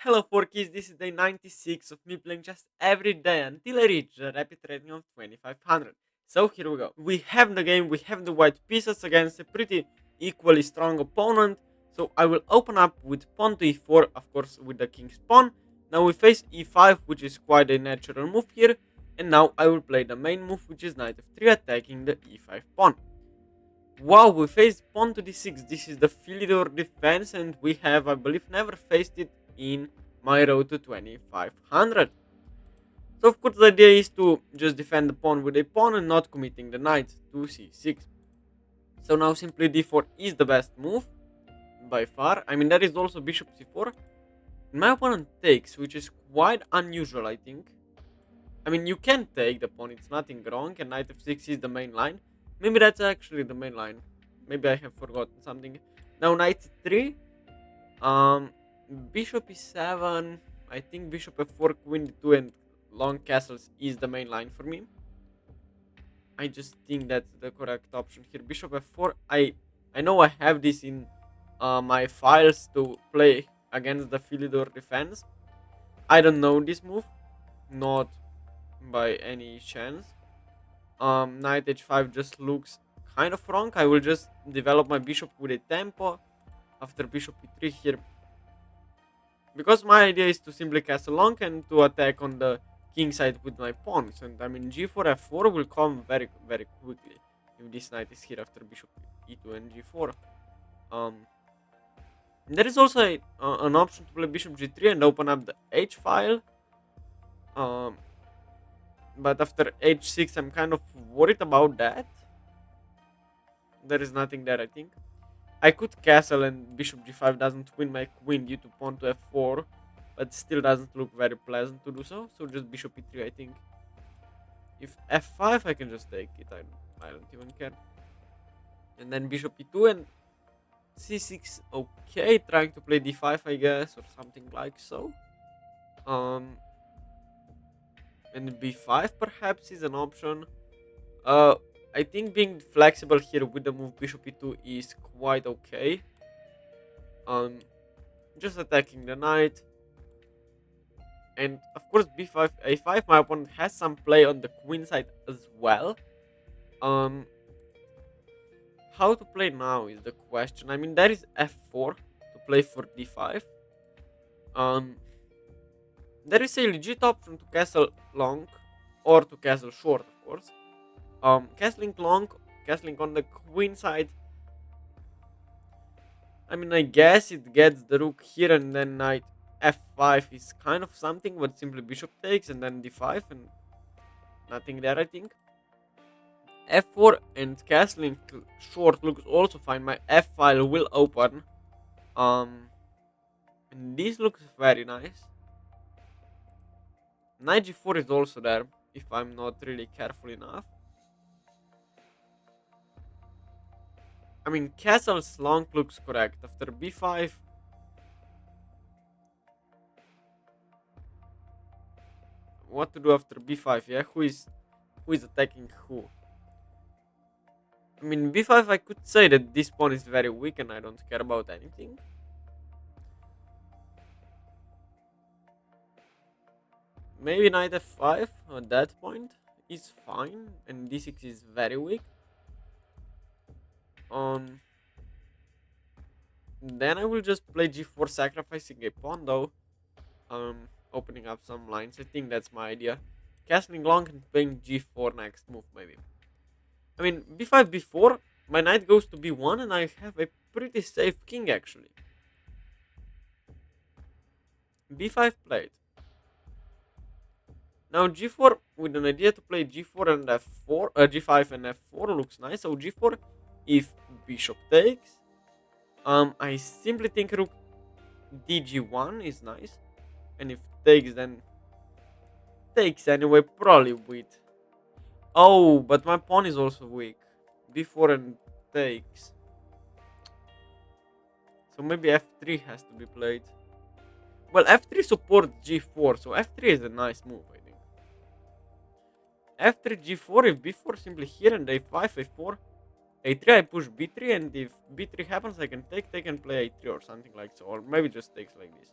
Hello Forkies, this is day 96 of me playing just every day until I reach the rapid rating of 2500. So here we go. We have the game, we have the white pieces against a pretty equally strong opponent. So I will open up with pawn to e4, of course with the king's pawn. Now we face e5, which is quite a natural move here. And now I will play the main move, which is knight f3 attacking the e5 pawn. Wow, we faced pawn to d6. This is the Philidor defense, and we have, I believe, never faced it in my road to 2500. So, of course, the idea is to just defend the pawn with a pawn and not committing the knight to c6. So now simply d4 is the best move by far. I mean, there is also bishop c4. My opponent takes, which is quite unusual, I think. I mean, you can take the pawn, it's nothing wrong, and knight f6 is the main line. Maybe that's actually the main line. Maybe I have forgotten something. Now knight 3. Bishop e7. I think bishop f4, queen d2, and long castles is the main line for me. I just think that's the correct option here. Bishop f4. I know I have this in my files to play against the Philidor defense. I don't know this move, not by any chance. Knight h5 just looks kind of wrong. I will just develop my bishop with a tempo after bishop e3 here, because my idea is to simply castle long and to attack on the king side with my pawns. And I mean g4 f4 will come very quickly if this knight is here after bishop e2 and g4. Um, there is also an option to play bishop g3 and open up the h file. Um, but after h6 I'm kind of worried about that. There is nothing there, I think. I could castle and bishop g5 doesn't win my queen due to pawn to f4, but still doesn't look very pleasant to do so. So just bishop e3, I think. If f5, I can just take it. I don't even care. And then bishop e2 and c6. Okay, trying to play d5, I guess, or something like so. And b5 perhaps is an option. Uh, I think being flexible here with the move bishop e2 is quite okay. Just attacking the knight. And of course b5, a5, my opponent has some play on the queen side as well. Um, how to play now is the question. I mean, there is f4 to play for d5. Um, there is a legit option to castle long or to castle short, of course. Castling long, castling on the queen side. I mean, I guess it gets the rook here and then knight f5 is kind of something, but simply bishop takes and then d5 and nothing there, I think. f4 and castling short looks also fine. My f file will open. And this looks very nice. Knight g4 is also there if I'm not really careful enough. I mean, castle's long looks correct. After b5, what to do after b5? Yeah, who is attacking who? I mean, b5, I could say that this pawn is very weak and I don't care about anything. Maybe knight f5 at that point is fine, and d6 is very weak. Then I will just play g4, sacrificing a pawn though. Opening up some lines. I think that's my idea. Castling long and playing g4 next move, maybe. I mean, b5, b4, my knight goes to b1 and I have a pretty safe king actually. b5 played. Now g4 with an idea to play g4 and f4, g5 and f4 looks nice. So g4 if bishop takes. I simply think rook dg1 is nice, and if takes then takes anyway, probably with. Oh, but my pawn is also weak. b4 and takes. So maybe f3 has to be played. Well, f3 supports g4, so f3 is a nice move, I think. f3, g4, if b4 simply here and a5, a4, a3, I push b3, and if b3 happens, I can take and play a3 or something like so, or maybe just takes like this.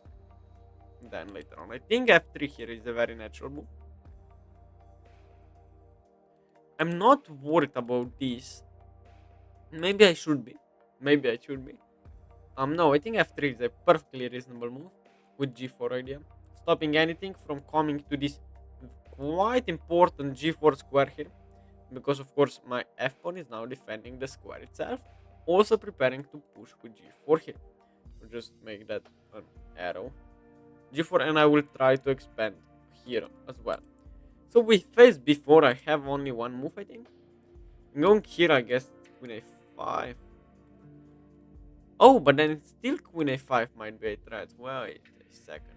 then later on. I think f3 here is a very natural move. I'm not worried about this. Maybe I should be. Maybe I should be. No, I think f3 is a perfectly reasonable move with g4 idea, stopping anything from coming to this quite important g4 square here, because of course my f pawn is now defending the square itself, also preparing to push with g4 here. We'll just make that an arrow g4, and I will try to expand here as well. So with phase before I have only one move, I think. Going here, I guess queen a5. Oh, but then still queen a5 might be a threat. Wait a second.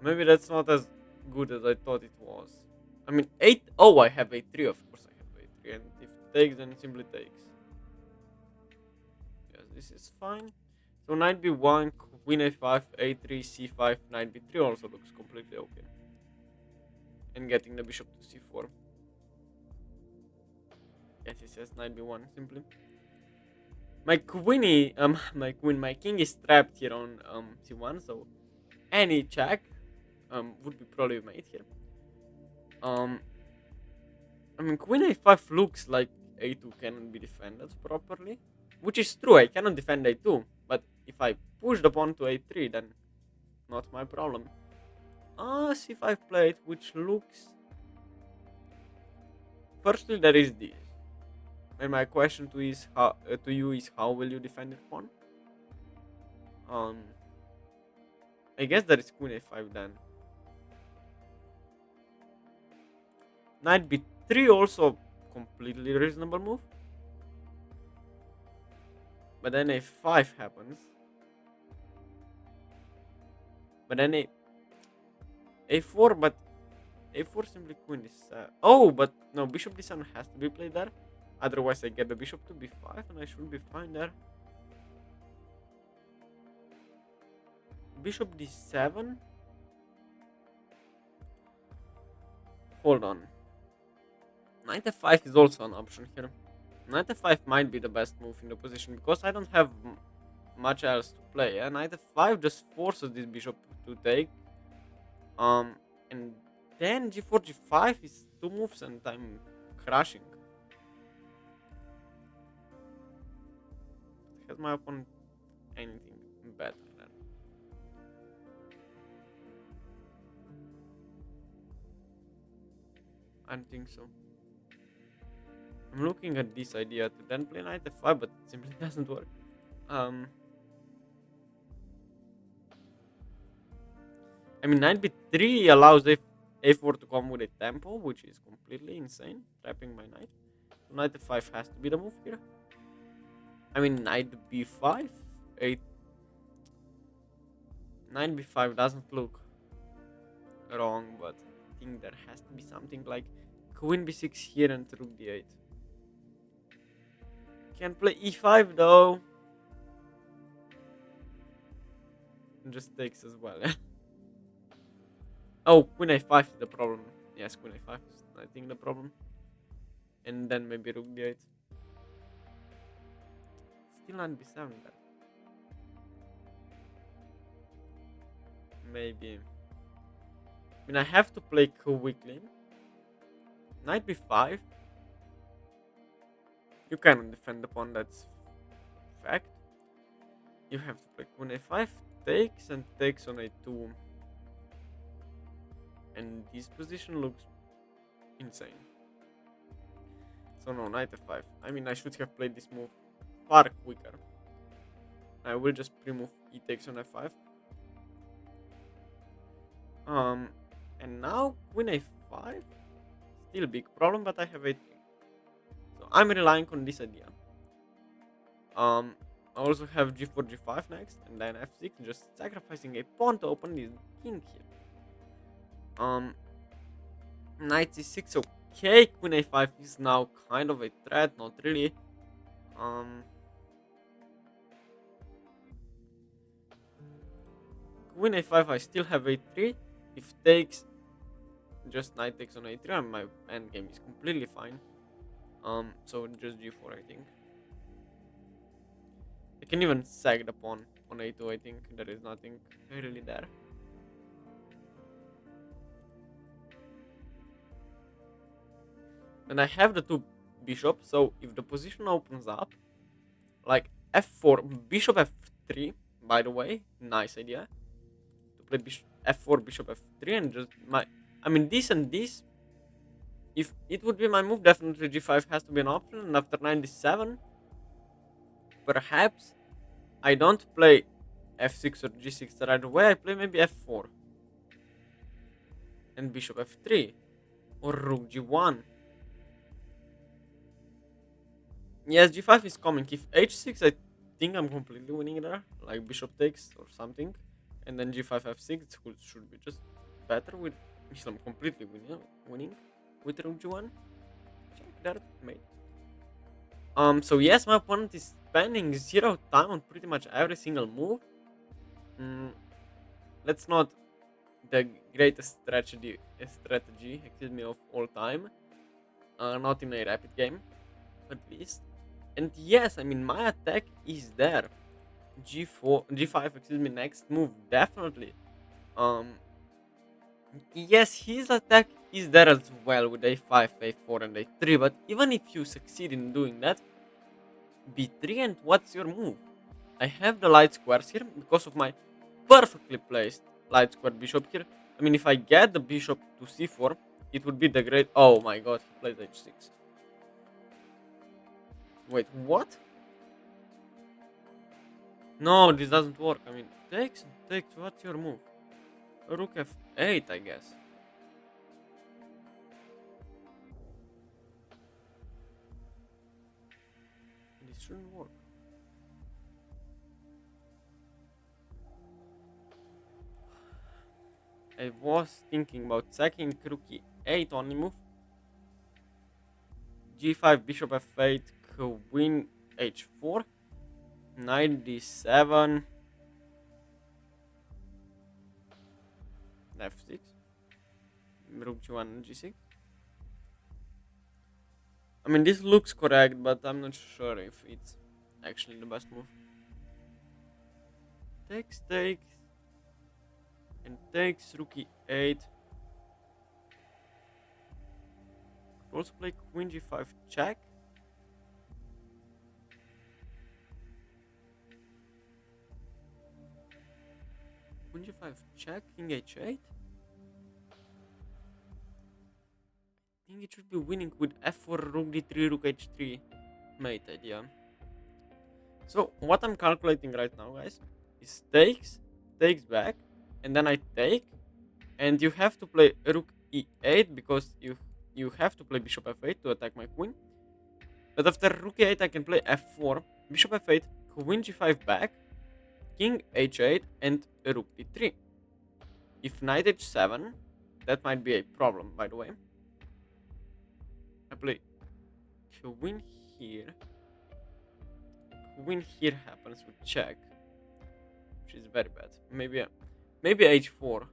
Maybe that's not as good as I thought it was. I mean, 8. Oh, I have a3. Of course, I have a3. And if it takes, then it simply takes. Yes, this is fine. So knight b1, queen a5, a3, c5, knight b3 also looks completely okay. And getting the bishop to c4. Yes, it says knight b1 simply. My my king is trapped here on c1, so any check would be probably made here. I mean, queen a5 looks like a2 cannot be defended properly, which is true. I cannot defend a2, but if I push the pawn to a3, then not my problem. C5 plate, which looks. Firstly, there is this, and my question to you is how will you defend your pawn? I guess there is queen a5 then. Knight b3 also completely reasonable move. But then a5 happens. But then a4, but a4 simply queen is... oh, but no, bishop d7 has to be played there. Otherwise I get the bishop to b5 and I should be fine there. Bishop d7? Hold on. Knight f5 is also an option here. Knight f5 might be the best move in the position because I don't have much else to play. And knight f5 just forces this bishop to take. And then g4, g5 is 2 moves and I'm crashing. Has my opponent anything better than? I don't think so. I'm looking at this idea to then play knight f5, but it simply doesn't work. I mean, knight b3 allows a4 to come with a tempo, which is completely insane, trapping my knight. So knight f5 has to be the move here. I mean, knight b5, knight b5 doesn't look wrong, but I think there has to be something like queen b6 here and rook d8. Can't play e5 though. It just takes as well. Oh, queen a5 is the problem. Yes, queen a5 is, I think, the problem. And then maybe rook d8. Still knight b7 there. Maybe. I mean, I have to play quickly. Knight b5. You cannot defend the pawn, that's fact. You have to play queen a5, takes and takes on a2. And this position looks insane. So no, knight f5. I mean, I should have played this move far quicker. I will just pre-move e takes on f5. And now queen a5. Still big problem, but I have a3. So I'm relying on this idea. I also have g4, g5 next, and then f6, just sacrificing a pawn to open this king here. Knight c6, okay. Queen a5 is now kind of a threat, not really. Queen a5, I still have a3. If takes, just knight takes on a3, and my endgame is completely fine. So just g4, I think. I can even sack the pawn on a2. I think there is nothing really there. And I have the two bishops, so if the position opens up, like f4, bishop f3, by the way, nice idea. To play bishop f4, bishop f3, and just I mean, this and this, if it would be my move, definitely g5 has to be an option, and after 97, perhaps I don't play f6 or g6 right away, I play maybe f4. And bishop f3, or rook g1. Yes, g5 is coming. If h6, I think I'm completely winning there. Like bishop takes or something. And then g5, f6 should be just better with... I'm completely winning with rook g1. Check that, mate. So yes, my opponent is spending 0 time on pretty much every single move. That's not the greatest strategy, excuse me, of all time. Not in a rapid game, at least. And yes, I mean, my attack is there. G4, G5, excuse me, next move, definitely. Yes, his attack is there as well with A5, A4, and A3, but even if you succeed in doing that, B3, and what's your move? I have the light squares here because of my perfectly placed light square bishop here. I mean, if I get the bishop to C4, it would be the great... Oh my god, he plays H6. Wait, what? No, this doesn't work. I mean, takes, what's your move? Rook f8, I guess. This shouldn't work. I was thinking about sacking rook e8 only move. G5, bishop f8, queen h4. 97. f6. Rook g1 and g6. I mean, this looks correct, but I'm not sure if it's actually the best move. Takes, and takes rook e8. Could also play queen g5 check. Queen g5 check, king h8. I think it should be winning with f4, rook d3, rook h3 mate idea. So what I'm calculating right now, guys, is takes back, and then I take, and you have to play rook e8 because you have to play bishop f8 to attack my queen. But after rook e8, I can play f4, bishop f8, queen g5 back, king h8, and rook d3. If knight h7, that might be a problem, by the way. I play queen here. Queen here happens with check, which is very bad. Maybe h4.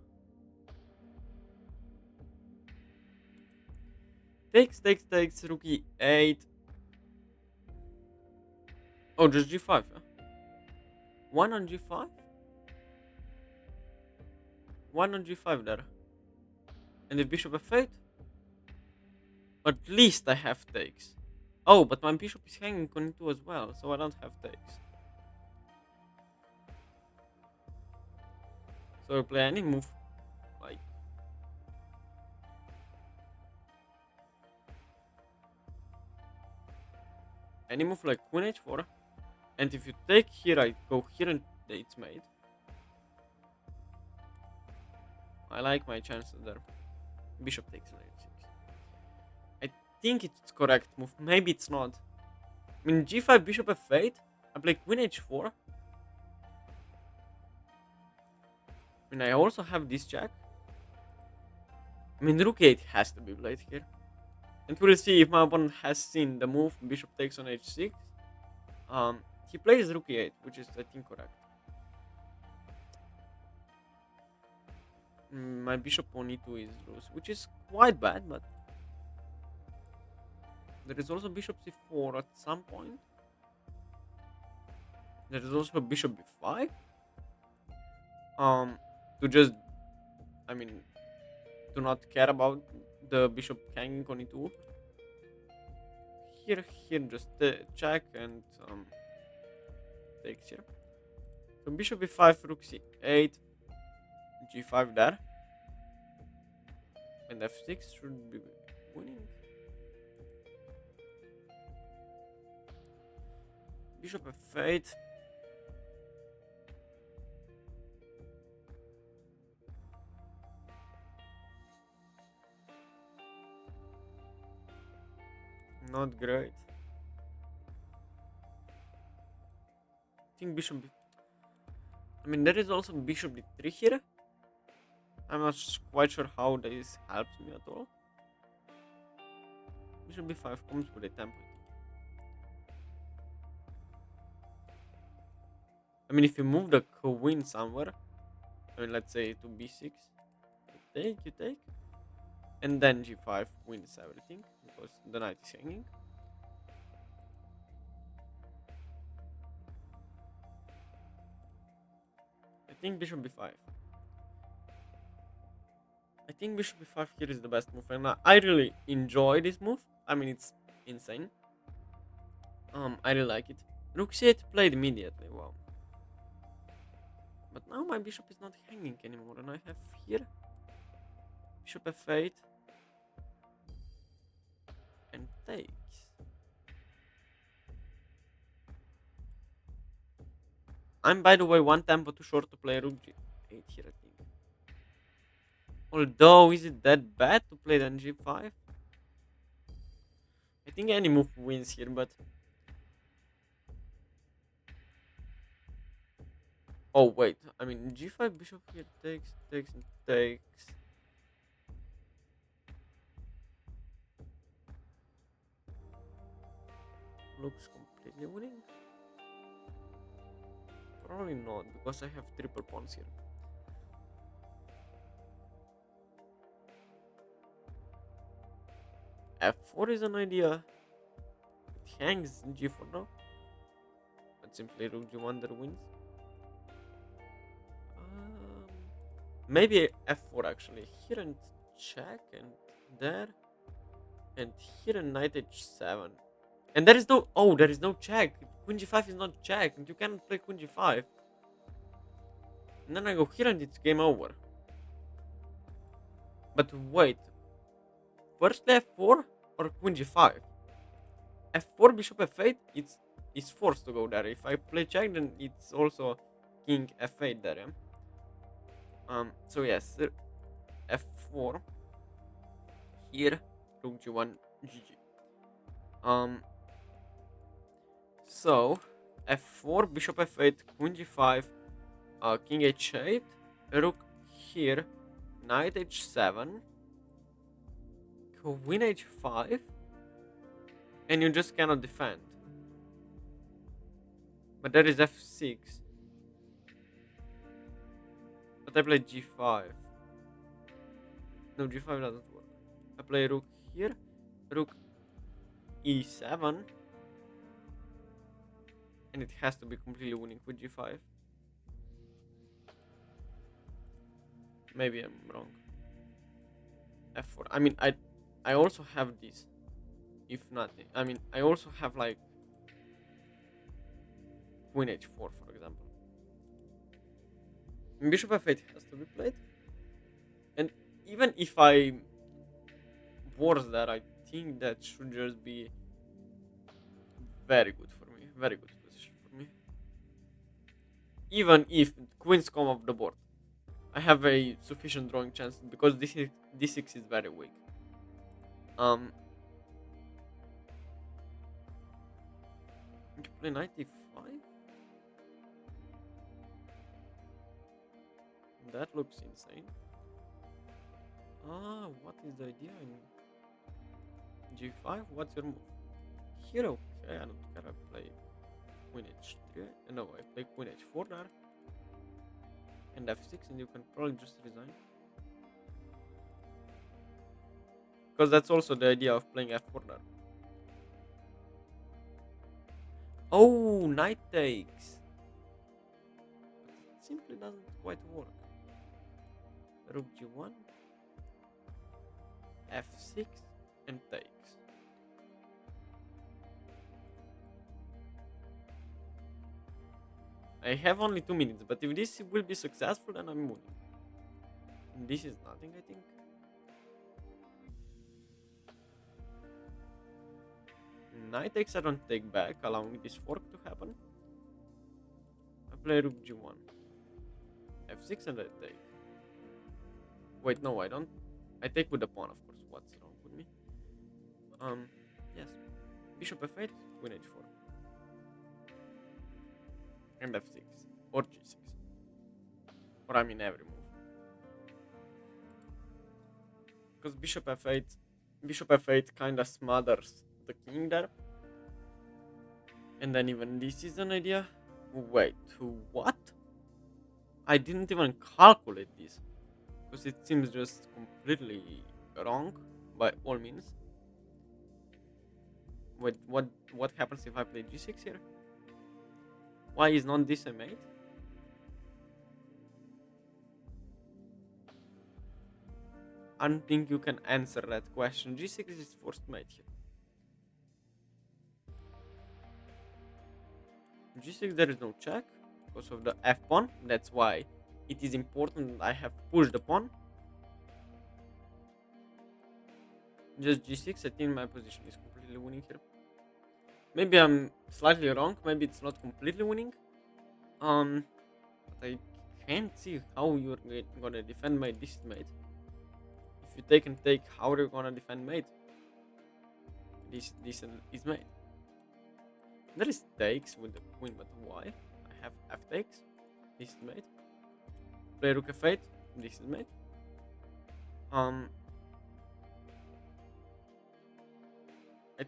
Takes, rook e8. Oh, just g5, huh? One on g5? One on g5 there. And if bishop f8? At least I have takes. Oh, but my bishop is hanging on e2 as well, so I don't have takes. So I play any move, like... Any move like queen h4. And if you take here, I go here and it's made. I like my chances there. Bishop takes knight h6. I think it's correct move. Maybe it's not. I mean, g5, bishop f8. I play queen h4. I mean, I also have this check. I mean, rook 8 has to be played here. And we'll see if my opponent has seen the move bishop takes on h6. He plays rook e8, which is, I think, correct. My bishop on e2 is loose, which is quite bad, but... There is also bishop c4 at some point. There is also bishop b5. um to just, I mean, to not care about the bishop hanging on e2. Here just check and takes here. So bishop e5, rook c8, g5 there, and f6 should be winning. Bishop f8. Not great. I think bishop. I mean, there is also bishop d3 here. I'm not quite sure how this helps me at all. Bishop b5 comes with a tempo. I mean, if you move the queen somewhere, I mean, let's say to b6, you take, and then g5 wins everything because the knight is hanging. I think bishop b5. I think bishop b5 here is the best move, and I really enjoy this move. I mean, it's insane. I really like it. Rook c8 played immediately. Wow. But now my bishop is not hanging anymore, and I have here bishop f8 and takes. I'm, by the way, one tempo too short to play rook g8 here, I think. Although, is it that bad to play then g5? I think any move wins here, but... Oh, wait. I mean, g5 bishop here takes, and takes. Looks completely winning. Probably not, because I have triple pawns here. f4 is an idea. It hangs g4 now. But simply rook g1 that wins. Maybe f4 actually. Here and check, and there. And here and knight h7. And there is no... Oh, there is no check. Queen g5 is not check, and you cannot play queen g5. And then I go here and it's game over. But wait. First f4 or queen g5? f4 bishop f8, it's forced to go there. If I play check, then it's also king f8 there, yeah? So yes, f4 here, rook g1, gg. So f4 bishop f8, queen g5, king h8, rook here, knight h7, queen h5, and you just cannot defend. But there is f6. But I play g5. No, g5 doesn't work. I play rook here, rook e7, and it has to be completely winning with g5. Maybe I'm wrong. f4. I mean, I also have this. If nothing, I mean, I also have like queen h4, for example. Bishop f8 has to be played. And even if I wars that, I think that should just be very good for me. Very good position for me. Even if queens come off the board, I have a sufficient drawing chance because d6 is very weak. You play knight e5? That looks insane. What is the idea in g5? What's your move? Here, okay, I don't care. I play queen h3. No, I play queen h4 there. And f6, and you can probably just resign. Because that's also the idea of playing f4 there. Oh, knight takes. simply doesn't quite work. Rook g1, f6, and takes. I have only 2 minutes, but if this will be successful, then I'm winning. This is nothing, I think. Knight takes, I don't take back, allowing this fork to happen. I play rook g1, f6, and I take. Wait, no, I don't. I take with the pawn, of course. What's wrong with me? Yes. Bishop f8, queen h4. And f6. Or g6. Or I mean every move. Because bishop f8 kinda smothers the king there. And then even this is an idea. Wait, what? I didn't even calculate this. Because it seems just completely wrong by all means. Wait, what happens if I play g6 here? Why is not this a mate? I don't think you can answer that question. g6 is forced mate here. g6 there is no check because of the f pawn. That's why it is important that I have pushed the pawn. Just g6, I think my position is completely winning here. Maybe I'm slightly wrong, maybe it's not completely winning. But I can't see how you're gonna defend mate. This is mate. If you take and take, how are you gonna defend mate? This is mate. There is takes with the queen, but why? I have f takes. This is mate. Play rook f8. This is mate. I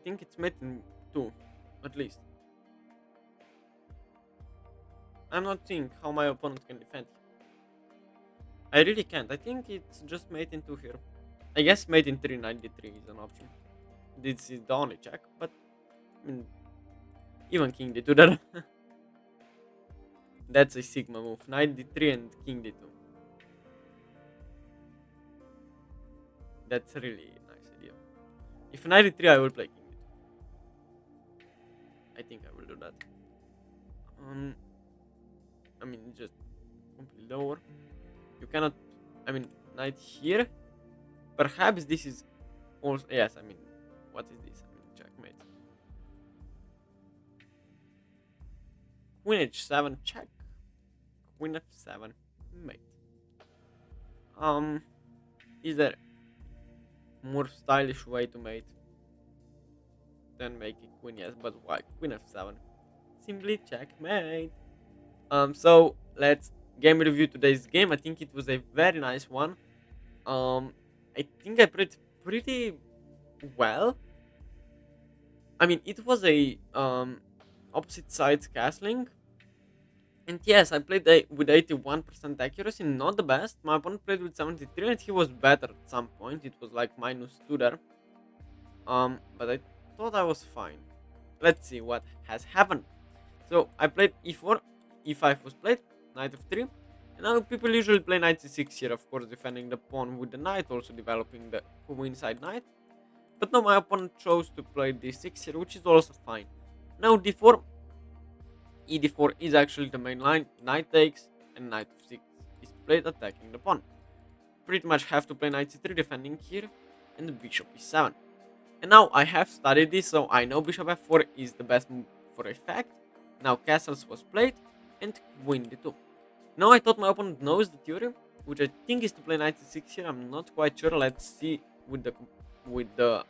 think it's mate in 2, at least. I'm not seeing how my opponent can defend. I really can't. I think it's just mate in 2 here. I guess mate in 3, knight d3 is an option. This is the only check, but I mean, even king d2 there. That's a sigma move. Knight d3 and king d2. That's a really nice idea. If knight d3, I will play king d2. I think I will do that. I mean, just completely lower. You cannot. I mean, knight here. Perhaps this is also. Yes, I mean, what is this? I mean, checkmate. Queen h7 check. Queen f7 mate. Is there more stylish way to mate than making queen? Yes, but why queen f7? Simply checkmate. So let's game review today's game. I think it was a very nice one. I think I played pretty well. I mean, it was a opposite sides castling. And yes, I played with 81% accuracy, not the best. My opponent played with 73 and he was better at some point. It was like -2 there. But I thought I was fine. Let's see what has happened. So I played e4, e5 was played, knight f3. And now people usually play knight c6 here, of course, defending the pawn with the knight, also developing the queenside knight. But no, my opponent chose to play d6 here, which is also fine. Now d4, e4 is actually the main line. Knight takes and knight f6 is played attacking the pawn. Pretty much have to play knight c3 defending here and the bishop e7. And now I have studied this, so I know bishop f4 is the best move for a fact. Now castles was played and queen d2. Now I thought my opponent knows the theory, which I think is to play knight c6 here. I'm not quite sure. Let's see with the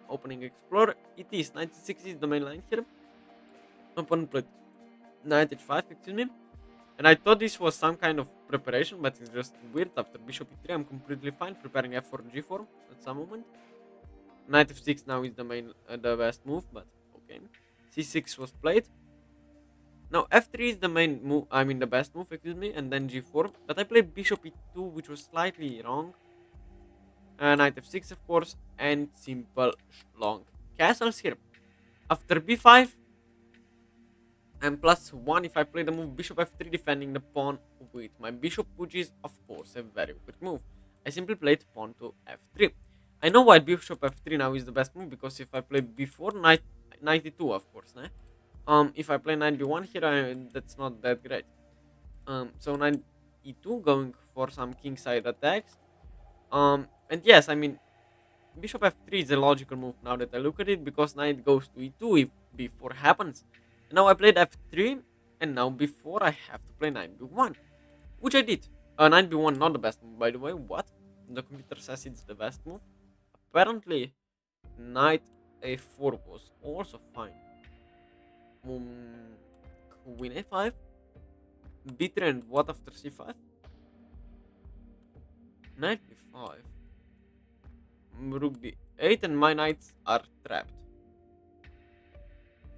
opening explorer. It is knight c6 is the main line here. My opponent played knight h5, excuse me. And I thought this was some kind of preparation, but it's just weird. After bishop e3, I'm completely fine, preparing f4 g4 at some moment. Knight f6 now is the best move, but okay. c6 was played. Now f3 is the main move, I mean the best move, excuse me, and then g4. But I played bishop e2, which was slightly wrong. Knight f6, of course, and simple long castles here. After b5, and +1 if I play the move bishop f3 defending the pawn with my bishop, which is of course a very weird move. I simply played pawn to f3. I know why bishop f3 now is the best move, because if I play before knight 92, of course, nah? If I play knight b1 here, that's not that great. So knight e2 going for some kingside attacks. And yes, I mean, bishop f3 is a logical move now that I look at it, because knight goes to e2 if b4 happens. And now I played f3, and now before I have to play knight b1, which I did. Knight b1 not the best move, by the way. What? The computer says it's the best move. Apparently, knight a4 was also fine. Queen a5, b3, and what after c5? Knight b5. Rook d8, and my knights are trapped.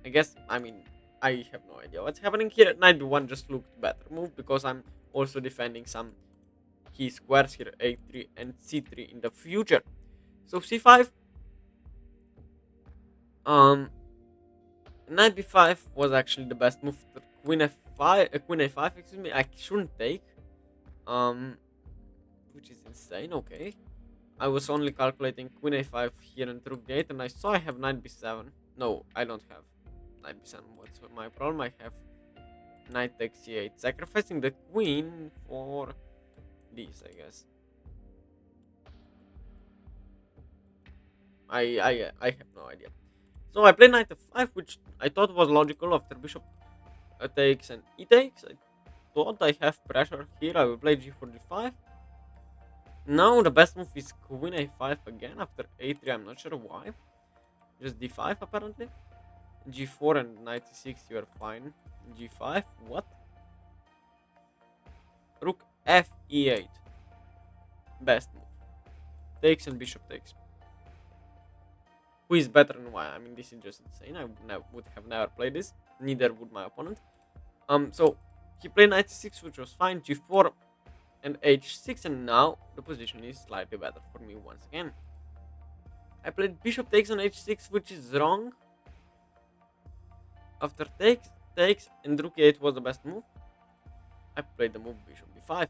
I guess, I mean, I have no idea what's happening here. Knight b1 just looked better move, because I'm also defending some key squares here, a3 and c3 in the future. So c5, knight b5 was actually the best move. Queen f5, queen a5, excuse me, I shouldn't take, which is insane. Okay, I was only calculating queen a5 here and rook d8, and I saw I have knight b7. No, I don't have knight b7. What's my problem? I have knight takes c8, sacrificing the queen for this, I guess. I have no idea. So I played knight f5, which I thought was logical after bishop takes and e takes. I thought I have pressure here. I will play g4 g5. Now the best move is queen a5 again after a3. I'm not sure why. Just d5 apparently. g4 and knight e6, you are fine. g5, what? Rook f e8. Best move. Takes and bishop takes. Who is better and why? I mean, this is just insane. I would have never played this. Neither would my opponent. So he played knight e6, which was fine. g4 and h6, and now the position is slightly better for me once again. I played bishop takes on h6, which is wrong. After takes, and rook e8 was the best move. I played the move bishop b5.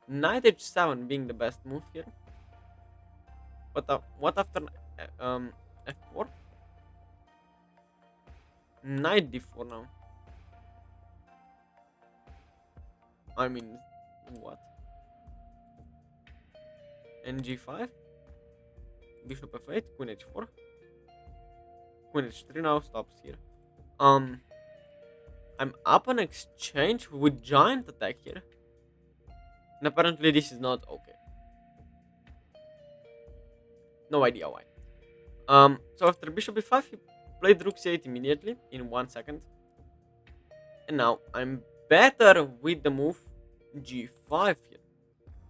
Knight h7 being the best move here. But what after f4? Knight d4 now. I mean, what? And g5? Bishop f8, queen h4. Queen h3 now stops here. I'm up on exchange with giant attack here. And apparently this is not okay. No idea why. So after bishop b5, he played rook c8 immediately in 1 second. And now I'm better with the move g5 here.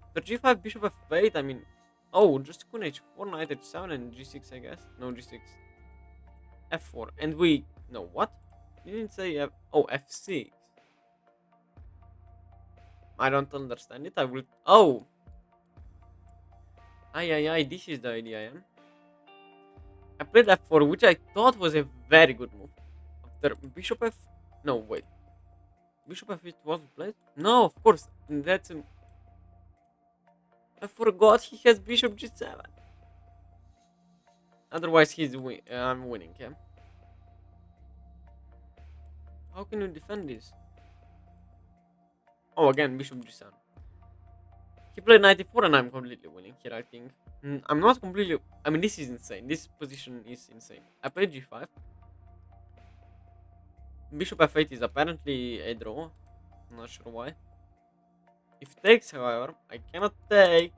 After g5, bishop f8, I mean, oh, just queen h4, knight h7, and g6, I guess. No, g6. f4, and we, no, what? You didn't say oh, f6. I don't understand it. I will, oh. This is the idea, yeah? I played f4, which I thought was a very good move. After bishop f... No, wait. Bishop f8 was played? No, of course. That's... I forgot he has bishop g7. Otherwise, I'm winning, yeah? How can you defend this? Oh, again, bishop g7. He played 94 and I'm completely winning here, I think. I'm not completely... I mean, this is insane. This position is insane. I played g5. Bishop f8 is apparently a draw. I'm not sure why. If takes, however, I cannot take.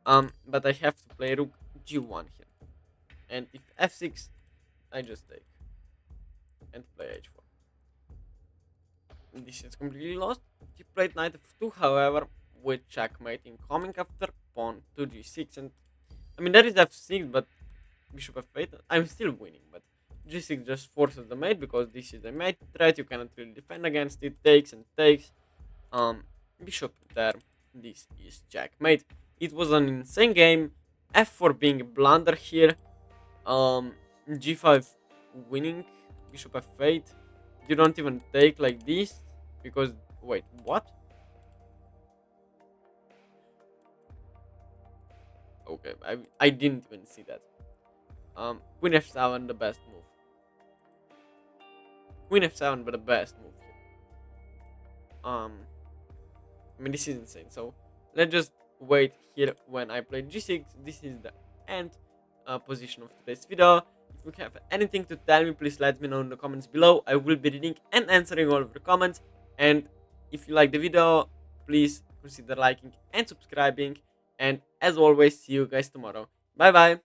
But I have to play rook g1 here. And if f6, I just take. And play h4. This is completely lost. He played knight f2, however, with checkmate incoming after pawn to g6. And I mean, that is f6, but bishop f8, I'm still winning. But g6 just forces the mate, because this is a mate threat. You cannot really defend against it. Takes and takes. Bishop there. This is checkmate. It was an insane game. f4 being a blunder here. G5 winning bishop f8. You don't even take like this because wait, what? Okay, I didn't even see that. Queen f7, the best move. Queen f7, but the best move here. I mean, this is insane. So let's just wait here when I play g6. This is the end position of today's video. If you have anything to tell me, please let me know in the comments below. I will be reading and answering all of the comments. And if you like the video, please consider liking and subscribing. And as always, see you guys tomorrow. Bye bye.